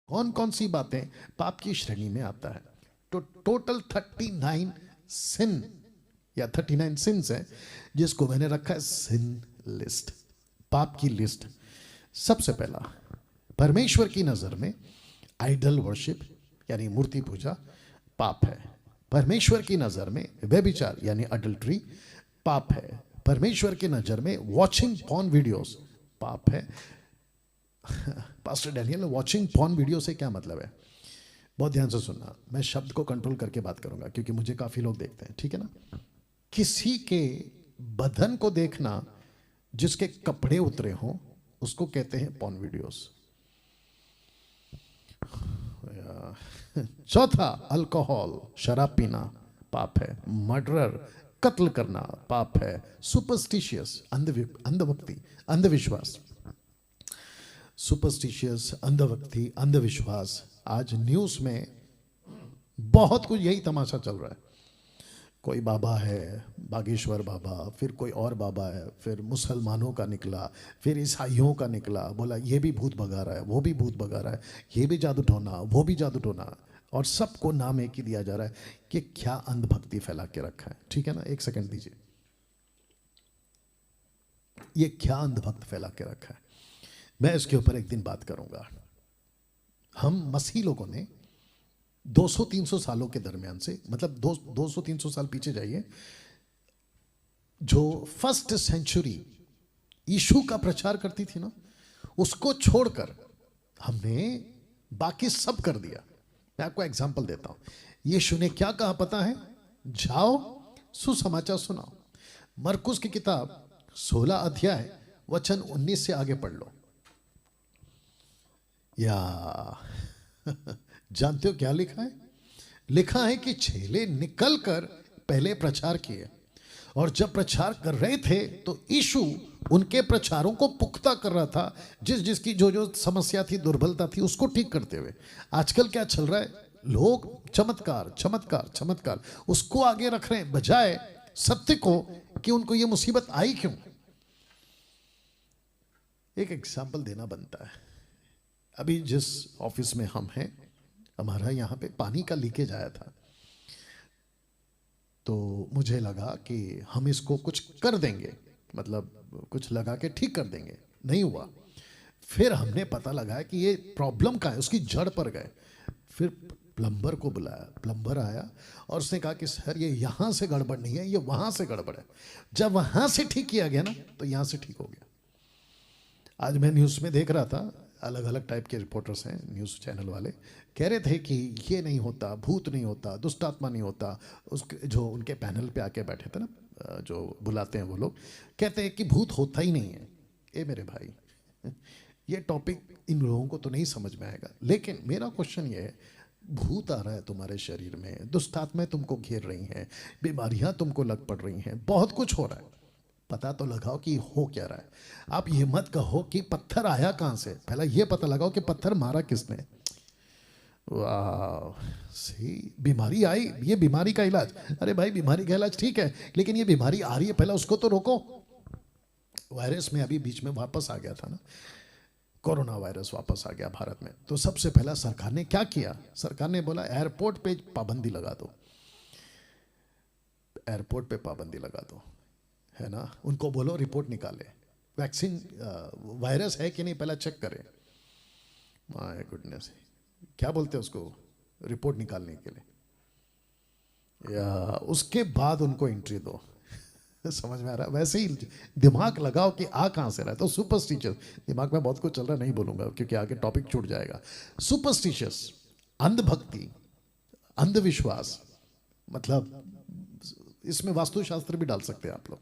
कौन कौन सी बातें पाप की श्रेणी में आता है। तो टोटल 39 सिन या 39 सिंस है जिसको मैंने रखा है सिन लिस्ट, पाप की लिस्ट। सबसे पहला, परमेश्वर की नजर में आइडल वर्शिप यानी मूर्ति पूजा पाप है। परमेश्वर की नजर में व्यभिचार यानी अडल्ट्री पाप है। परमेश्वर की नजर में वॉचिंग पॉर्न वीडियोस पाप है। Pastor Daniel, watching porn video से क्या मतलब है? बहुत ध्यान से सुनना, मैं शब्द को कंट्रोल करके बात करूंगा क्योंकि मुझे काफी लोग देखते हैं, ठीक है ना। किसी के बदन को देखना जिसके कपड़े उतरे हों उसको कहते हैं पॉर्न वीडियोस। चौथा, अल्कोहल शराब पीना पाप है। मर्डर कत्ल करना पाप है। सुपरस्टिशियस अंधभक्ति अंधविश्वास, सुपरस्टिशियस अंधभक्ति अंधविश्वास। आज न्यूज़ में बहुत कुछ यही तमाशा चल रहा है। कोई बाबा है बागेश्वर बाबा, फिर कोई और बाबा है, फिर मुसलमानों का निकला, फिर ईसाइयों का निकला, बोला ये भी भूत भगा रहा है, वो भी भूत भगा रहा है, ये भी जादू टोना, वो भी जादू टोना, और सबको नाम एक ही दिया जा रहा है कि क्या अंधभक्ति फैला के रखा है। ठीक है ना, एक सेकंड दीजिए, ये क्या अंधभक्त फैला के रखा है, मैं इसके ऊपर एक दिन बात करूंगा। हम मसीह लोगों ने 200-300 सालों के दरमियान से, मतलब 200-300 साल पीछे जाइए, जो फर्स्ट सेंचुरी यीशु का प्रचार करती थी ना, उसको छोड़कर हमने बाकी सब कर दिया। मैं आपको एग्जांपल देता हूं। यीशु ने क्या कहा पता है? जाओ सुसमाचार सुनाओ। मरकुस की किताब 16 अध्याय वचन 19 से आगे पढ़ लो। या जानते हो क्या लिखा है? लिखा है कि चेले निकलकर पहले प्रचार किए, और जब प्रचार कर रहे थे तो यीशु उनके प्रचारों को पुख्ता कर रहा था, जिस जिसकी जो जो समस्या थी, दुर्बलता थी, उसको ठीक करते हुए। आजकल क्या चल रहा है? लोग चमत्कार चमत्कार चमत्कार उसको आगे रख रहे हैं बजाय सत्य को, कि उनको ये मुसीबत आई क्यों। एक एग्जाम्पल देना बनता है। अभी जिस ऑफिस में हम हैं, हमारा यहाँ पे पानी का लीकेज आया था, तो मुझे लगा कि हम इसको कुछ कर देंगे, मतलब कुछ लगा के ठीक कर देंगे, नहीं हुआ। फिर हमने पता लगा कि ये प्रॉब्लम का है, उसकी जड़ पर गए। फिर प्लम्बर को बुलाया, प्लम्बर आया और उसने कहा कि सर ये यहाँ से गड़बड़ नहीं है, ये वहाँ से गड़बड़ है। जब वहाँ से ठीक किया गया ना, तो यहाँ से ठीक हो गया। आज मैं न्यूज़ में देख रहा था, अलग अलग टाइप के रिपोर्टर्स हैं न्यूज़ चैनल वाले, कह रहे थे कि ये नहीं होता, भूत नहीं होता, दुष्ट आत्मा नहीं होता। उसके जो उनके पैनल पे आके बैठे थे ना, जो बुलाते हैं वो लोग, कहते हैं कि भूत होता ही नहीं है। ए मेरे भाई, ये टॉपिक इन लोगों को तो नहीं समझ में आएगा, लेकिन मेरा क्वेश्चन ये है, भूत आ रहा है तुम्हारे शरीर में, दुष्ट आत्माएं तुमको घेर रही हैं, बीमारियां तुमको लग पड़ रही हैं, बहुत कुछ हो रहा है, पता तो लगाओ कि हो क्या रहा है। आप ये मत कहो कि पत्थर आया कहां से, पहले ये पता लगाओ कि पत्थर मारा किसने। वाह, सी बीमारी आई, ये बीमारी का इलाज, अरे भाई बीमारी का इलाज ठीक है, लेकिन ये बीमारी आ रही है, पहले उसको तो रोको। वायरस में अभी बीच में वापस आ गया था ना, कोरोना वायरस वापस आ गया भारत में, तो सबसे पहला सरकार ने क्या किया? सरकार ने बोला एयरपोर्ट पे पाबंदी लगा दो, एयरपोर्ट पे पाबंदी लगा दो, है ना। उनको बोलो रिपोर्ट निकाले, वैक्सीन वायरस है कि नहीं पहला चेक करें। माय गुडनेस, क्या बोलते हैं उसको, रिपोर्ट निकालने के लिए, या उसके बाद उनको एंट्री दो। समझ में आ रहा है? वैसे ही दिमाग लगाओ कि आ कहां से रहा है। तो सुपरस्टिशियस, दिमाग में बहुत कुछ चल रहा है, नहीं बोलूंगा क्योंकि आगे टॉपिक छूट जाएगा। सुपरस्टिशियस, अंधभक्ति अंधविश्वास, मतलब इसमें वास्तुशास्त्र भी डाल सकते हैं आप लोग।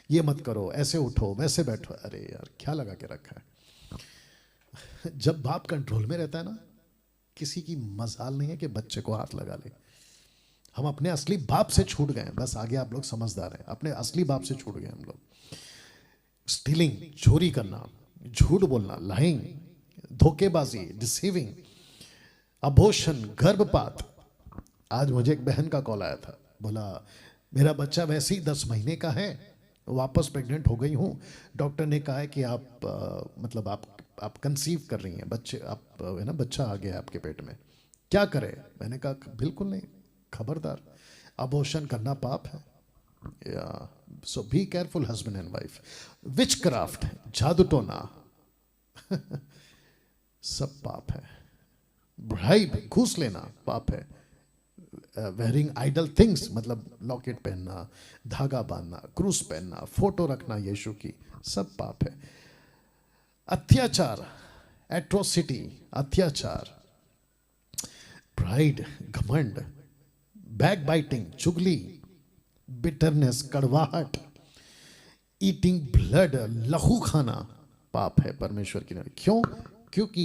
ये मत करो, ऐसे उठो, वैसे बैठो, अरे यार क्या लगा के रखा है। जब बाप कंट्रोल में रहता है ना, किसी की मजाल नहीं है कि बच्चे को हाथ लगा ले। हम अपने असली बाप से छूट गए, बस आगे आप लोग समझदार हैं, अपने असली बाप से छूट गए हम लोग। स्टीलिंग, चोरी करना, झूठ बोलना, लाइंग, धोखेबाजी, डिसीविंग, अबॉर्शन, गर्भपात। आज मुझे एक बहन का कॉल आया था, बोला मेरा बच्चा वैसे ही 10 महीने का है, वापस प्रेग्नेंट हो गई हूँ, डॉक्टर ने कहा है कि आप मतलब आप कंसीव कर रही हैं, बच्चे आप है ना, बच्चा आ गया आपके पेट में, क्या करे? मैंने कहा बिल्कुल नहीं, खबरदार, अबॉर्शन करना पाप है। या so be careful husband and wife. Witchcraft, जादू टोना, सब पाप है। ब्राइब, घूस लेना पाप है। वेयरिंग आइडल थिंग्स, मतलब लॉकेट पहनना, धागा बांधना, क्रूस पहनना, फोटो रखना यीशु की, सब पाप है। अत्याचार, एट्रोसिटी, अत्याचार, प्राइड, घमंड, बैक बाइटिंग, चुगली, बिटरनेस, कड़वाहट, ईटिंग ब्लड, लहू खाना पाप है परमेश्वर की नजर। क्यों? क्योंकि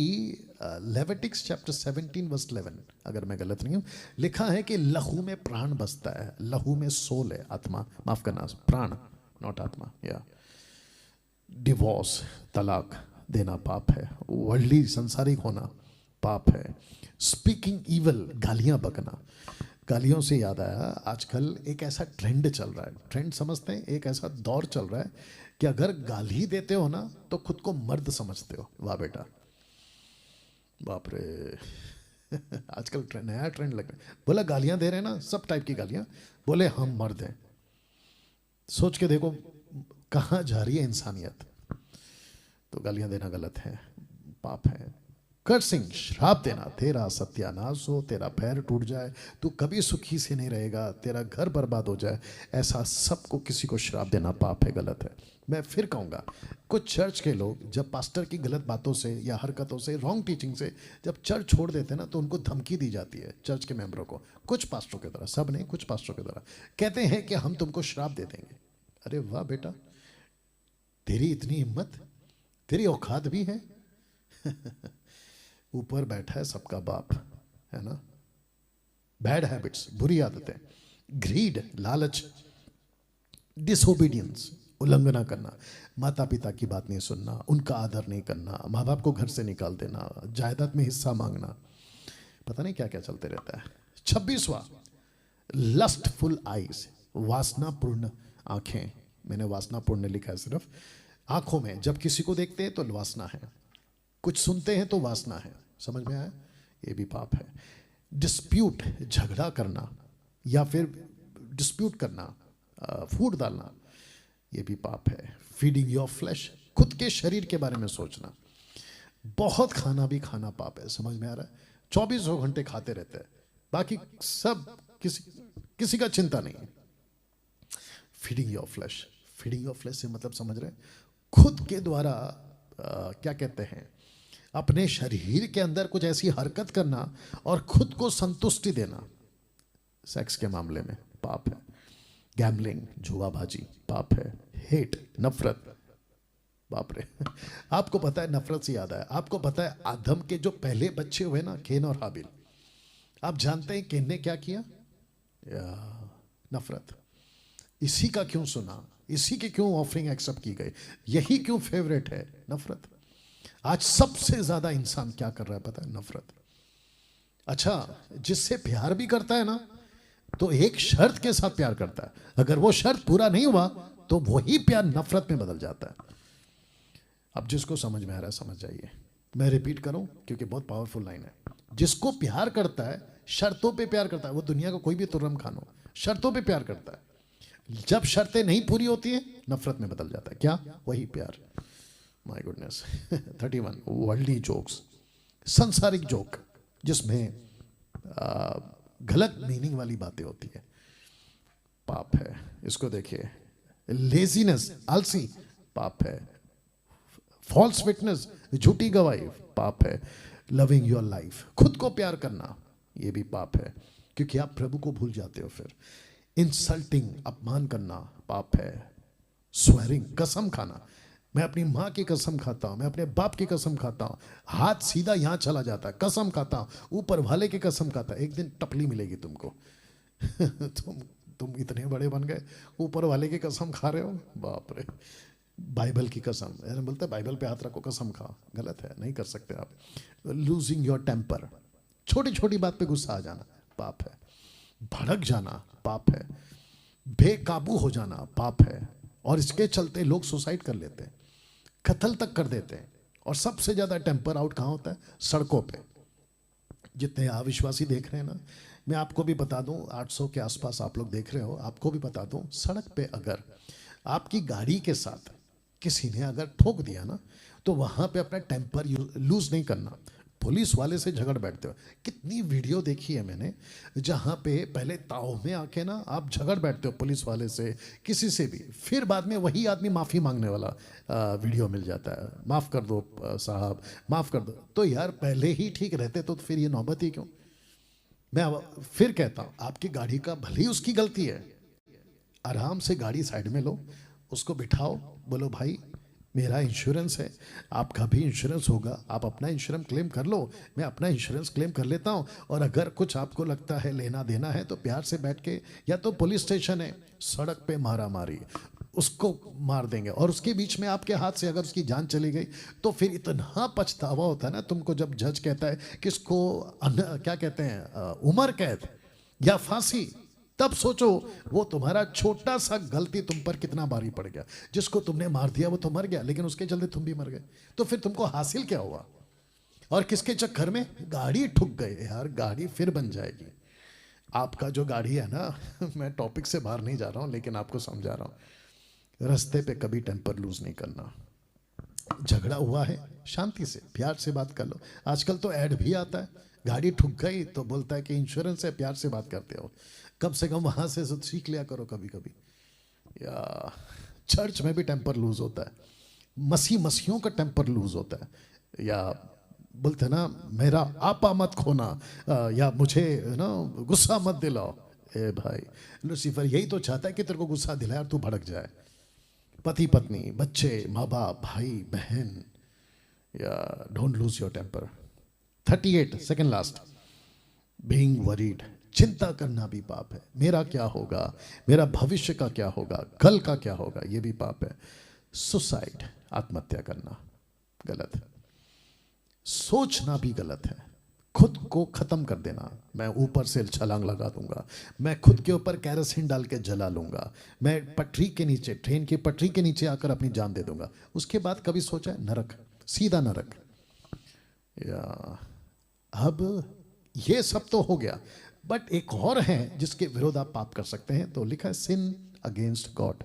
लेविटिक्स चैप्टर 17 वर्स 11, अगर मैं गलत नहीं हूं, लिखा है कि लहू में प्राण बसता है, लहू में सोल है, आत्मा, माफ करना, प्राण, नॉट आत्मा। या डिवोर्स, तलाक देना पाप है। वर्ल्डली, संसारिक होना पाप है। स्पीकिंग ईवल, गालियां बकना। गालियों से याद आया, आजकल एक ऐसा ट्रेंड चल रहा है, ट्रेंड समझते हैं, एक ऐसा दौर चल रहा है कि अगर गाली देते हो ना तो खुद को मर्द समझते हो। वाह बेटा, बाप रे। आजकल नया ट्रेंड लग रहा है, बोला गालियां दे रहे हैं ना, सब टाइप की गालियां, बोले हम मर्द हैं। सोच के देखो कहाँ जा रही है इंसानियत। तो गालियां देना गलत है, पाप है। कर्सिंग, श्राप देना, तेरा सत्यानाश हो, तेरा पैर टूट जाए, तू कभी सुखी से नहीं रहेगा, तेरा घर बर्बाद हो जाए, ऐसा सबको किसी को श्राप देना पाप है, गलत है। मैं फिर कहूँगा, कुछ चर्च के लोग जब पास्टर की गलत बातों से या हरकतों से, रॉन्ग टीचिंग से जब चर्च छोड़ देते हैं ना, तो उनको धमकी दी जाती है चर्च के मेंबरों को, कुछ पास्टरों की तरह, सब नहीं, कुछ पास्टरों की तरह, कहते हैं कि हम तुमको श्राप दे देंगे। अरे वाह बेटा, तेरी इतनी हिम्मत, तेरी औकात भी है। ऊपर बैठा है सबका बाप, है ना। बैड हैबिट्स, बुरी आदतें, ग्रीड, लालच, डिसोबीडियंस, उल्लंघना करना, माता पिता की बात नहीं सुनना, उनका आदर नहीं करना, माँ बाप को घर से निकाल देना, जायदाद में हिस्सा मांगना, पता नहीं क्या क्या चलते रहता है। 26वां, लस्टफुल आईज, वासनापूर्ण आंखें। मैंने वासनापूर्ण लिखा है सिर्फ, आंखों में जब किसी को देखते हैं तो वासना है, कुछ सुनते हैं तो वासना है, समझ में आया? ये भी पाप है। डिस्प्यूट, झगड़ा करना या फिर डिस्प्यूट करना, फूट डालना, ये भी पाप है। फीडिंग योर फ्लैश, खुद के शरीर के बारे में सोचना। बहुत खाना भी खाना पाप है, समझ में आ रहा है? 24 घंटे खाते रहते हैं, बाकी सब किसी का चिंता नहीं है। Feeding your flash, feeding your flash से मतलब समझ रहे हैं, खुद के द्वारा क्या कहते हैं, अपने शरीर के अंदर कुछ ऐसी हरकत करना और खुद को संतुष्टि देना, सेक्स के मामले में पाप है। गैम्बलिंग, जुआबाजी, पाप है। हेट, नफरत, बाप रे। आपको पता है, नफरत से याद आया, आपको पता है आदम के जो पहले बच्चे हुए ना, केन और हाबिल, आप जानते हैं केन ने क्या किया? नफरत। इसी का क्यों सुना, इसी की क्यों ऑफरिंग एक्सेप्ट की गई, यही क्यों फेवरेट है? नफरत। आज सबसे ज्यादा इंसान क्या कर रहा है पता है? नफरत। अच्छा, जिससे प्यार भी करता है ना, तो एक शर्त के साथ प्यार करता है, अगर वो शर्त पूरा नहीं हुआ तो वही प्यार नफरत में बदल जाता है। अब जिसको समझ में आ रहा है समझ जाइए, मैं रिपीट करूं क्योंकि बहुत पावरफुल लाइन है। जिसको प्यार करता है, शर्तों पे प्यार करता है, वो दुनिया का कोई भी तुर्रम खान हो, शर्तों पे प्यार करता है। जब शर्तें नहीं पूरी होती है, नफरत में बदल जाता है। क्या? वही प्यार। My goodness. 31, वर्ल्डली जोक्स, संसारिक जोक जिसमें गलत मीनिंग वाली बातें होती है, पाप है। इसको देखिए, लेजीनेस, आलसी, पाप है। फॉल्स विटनेस, झूठी गवाही, पाप है। लविंग योर लाइफ, खुद को प्यार करना, ये भी पाप है, क्योंकि आप प्रभु को भूल जाते हो। फिर इंसल्टिंग, अपमान करना, पाप है। स्वेरिंग, कसम खाना, मैं अपनी माँ की कसम खाता हूँ, मैं अपने बाप की कसम खाता हूँ, हाथ सीधा यहाँ चला जाता है, कसम खाता हूँ, ऊपर वाले की कसम खाता है, एक दिन टपली मिलेगी तुमको। तुम इतने बड़े बन गए, ऊपर वाले की कसम खा रहे हो, बाप रे। बाइबल की कसम, बोलते हैं बाइबल पे हाथ रखो कसम खा, गलत है, नहीं कर सकते आप। लूजिंग योर टेम्पर, छोटी छोटी बात पे गुस्सा आ जाना, पाप है। भड़क जाना, पाप है। बेकाबू हो जाना, पाप है। और इसके चलते लोग सुसाइड कर लेते हैं, कत्ल तक कर देते हैं, और सबसे ज़्यादा टेम्पर आउट कहाँ होता है? सड़कों पे। जितने अविश्वासी देख रहे हैं ना, मैं आपको भी बता दूं, 800 के आसपास आप लोग देख रहे हो, आपको भी बता दूं, सड़क पे अगर आपकी गाड़ी के साथ किसी ने अगर ठोक दिया ना, तो वहाँ पे अपना टेम्पर लूज नहीं करना, पुलिस वाले से झगड़ बैठते हो। कितनी वीडियो देखी है मैंने जहाँ पे पहले ताव में आके ना आप झगड़ बैठते हो पुलिस वाले से, किसी से भी, फिर बाद में वही आदमी माफ़ी मांगने वाला वीडियो मिल जाता है, माफ़ कर दो साहब, माफ़ कर दो। तो यार पहले ही ठीक रहते तो फिर ये नौबत ही क्यों? मैं अब फिर कहता हूँ, आपकी गाड़ी का भले ही उसकी गलती है, आराम से गाड़ी साइड में लो, उसको बिठाओ, बोलो भाई मेरा इंश्योरेंस है, आपका भी इंश्योरेंस होगा, आप अपना इंश्योरेंस क्लेम कर लो, मैं अपना इंश्योरेंस क्लेम कर लेता हूँ, और अगर कुछ आपको लगता है लेना देना है तो प्यार से बैठ के, या तो पुलिस स्टेशन है, सड़क पे मारा मारी, उसको मार देंगे, और उसके बीच में आपके हाथ से अगर उसकी जान चली गई तो फिर इतना पछतावा होता है ना तुमको, जब जज कहता है कि इसको क्या कहते हैं, उम्र कैद या फांसी, तब सोचो वो तुम्हारा छोटा सा गलती तुम पर कितना भारी पड़ गया। जिसको तुमने मार दिया वो तो मर गया, लेकिन उसके चलते तुम भी मर गए, तो फिर तुमको हासिल क्या हुआ? और किसके चक्कर में? गाड़ी ठुक गए यार, गाड़ी फिर बन जाएगी। आपका जो गाड़ी है ना मैं टॉपिक से बाहर नहीं जा रहा हूं, लेकिन आपको समझा रहा हूं, रास्ते पे कभी टेम्पर लूज नहीं करना। झगड़ा हुआ है, शांति से प्यार से बात कर लो। आजकल तो ऐड भी आता है, गाड़ी ठुक गई तो बोलता है कि इंश्योरेंस है, प्यार से बात करते हो। कम से कम वहां से सीख लिया करो कभी कभी। या चर्च में भी टेम्पर लूज होता है, मसीहियों का टेम्पर लूज होता है। या बोलते ना, मेरा आपा मत खोना, या मुझे ना गुस्सा मत दिलाओ। ए भाई, लूसीफर यही तो चाहता है कि तेरे को गुस्सा दिलाए और तू भड़क जाए। पति पत्नी, बच्चे, माँ बाप, भाई बहन, या don't lose your temper. 38 second last, being worried, चिंता करना भी पाप है। मेरा क्या होगा, मेरा भविष्य का क्या होगा, कल का क्या होगा, ये भी पाप है। सुसाइड, आत्महत्या करना गलत है। सोचना भी गलत है। खुद को खत्म कर देना, मैं ऊपर से छलांग लगा दूंगा, मैं खुद के ऊपर कैरोसिन डाल के जला लूंगा, मैं पटरी के नीचे, ट्रेन की पटरी के नीचे आकर अपनी जान दे दूंगा। उसके बाद कभी सोचा है? नरक, सीधा नरक। या अब ये सब तो हो गया, बट एक और है जिसके विरोध आप पाप कर सकते हैं, तो लिखा है सिन अगेंस्ट गॉड।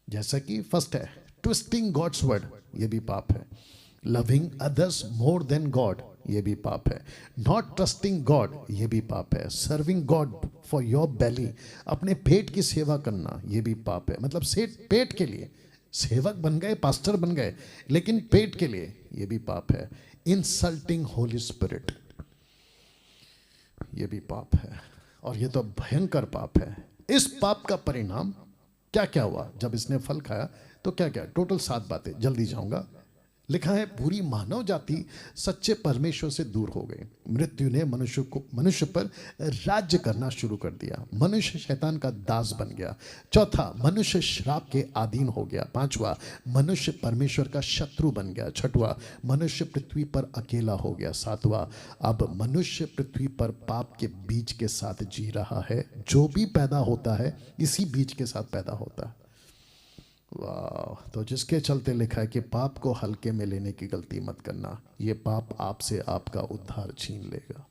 जैसा कि फर्स्ट है ट्विस्टिंग गॉड्स वर्ड, ये भी पाप है। Loving others more than God, ये भी पाप है। नॉट ट्रस्टिंग गॉड, ये भी पाप है। Serving God for your belly, अपने पेट की सेवा करना, ये भी पाप है। मतलब से पेट के लिए सेवक बन गए, पास्टर बन गए, लेकिन पेट के लिए, ये भी पाप है। इंसल्टिंग होली स्पिरिट, ये भी पाप है, और ये तो भयंकर पाप है। इस पाप का परिणाम क्या क्या हुआ जब इसने फल खाया? तो क्या क्या, टोटल 7 बातें, जल्दी जाऊंगा। लिखा है पूरी मानव जाति सच्चे परमेश्वर से दूर हो गई। मृत्यु ने मनुष्य पर राज्य करना शुरू कर दिया। मनुष्य शैतान का दास बन गया। चौथा, मनुष्य श्राप के अधीन हो गया। पांचवा, मनुष्य परमेश्वर का शत्रु बन गया। छठवा, मनुष्य पृथ्वी पर अकेला हो गया। सातवां, अब मनुष्य पृथ्वी पर पाप के बीज के साथ जी रहा है। जो भी पैदा होता है इसी बीज के साथ पैदा होता है। वाह! तो जिसके चलते लिखा है कि पाप को हल्के में लेने की गलती मत करना, ये पाप आपसे आपका उद्धार छीन लेगा।